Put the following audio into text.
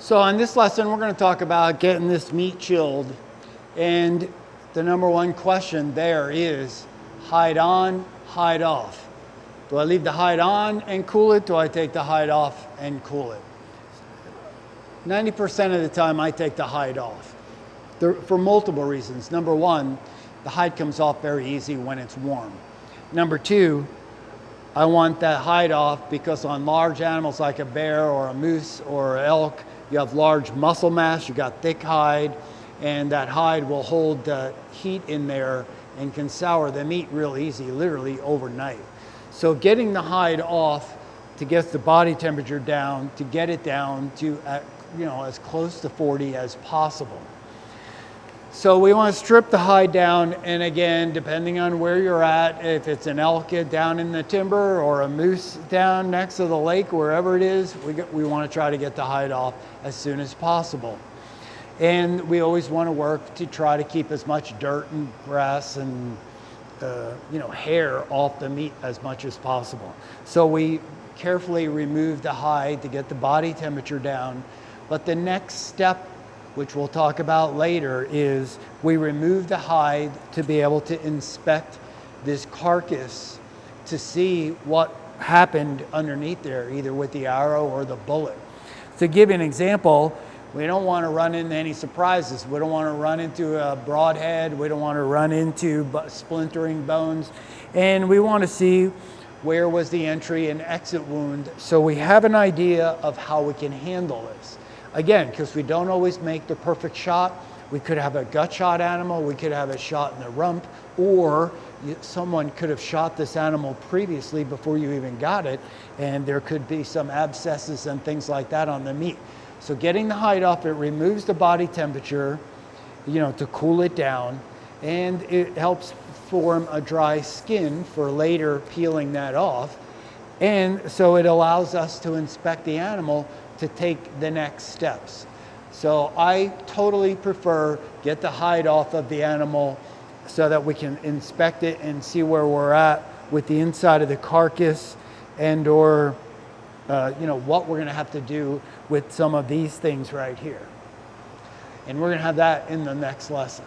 So on this lesson, we're going to talk about getting this meat chilled. And the number one question there is hide on, hide off. Do I leave the hide on and cool it? Do I take the hide off and cool it? 90% of the time I take the hide off for multiple reasons. Number one, the hide comes off very easy when it's warm. Number two, I want that hide off because on large animals like a bear or a moose or an elk, you have large muscle mass, you got thick hide, and that hide will hold the heat in there and can sour the meat real easy, literally overnight. So getting the hide off to get the body temperature down, to get it down to as close to 40 as possible. So we want to strip the hide down, and again, depending on where you're at, if it's an elk down in the timber or a moose down next to the lake, wherever it is, we want to try to get the hide off as soon as possible. And we always want to work to try to keep as much dirt and grass and hair off the meat as much as possible. So we carefully remove the hide to get the body temperature down. But the next step, which we'll talk about later, is we remove the hide to be able to inspect this carcass to see what happened underneath there, either with the arrow or the bullet. To give you an example, we don't want to run into any surprises. We don't want to run into a broadhead. We don't want to run into splintering bones. And we want to see where was the entry and exit wound, so we have an idea of how we can handle this. Again, because we don't always make the perfect shot. We could have a gut shot animal, we could have a shot in the rump, or someone could have shot this animal previously before you even got it, and there could be some abscesses and things like that on the meat. So getting the hide off, it removes the body temperature, to cool it down, and it helps form a dry skin for later peeling that off. And so it allows us to inspect the animal to take the next steps. So I totally prefer get the hide off of the animal so that we can inspect it and see where we're at with the inside of the carcass, and or what we're going to have to do with some of these things right here. And we're going to have that in the next lesson.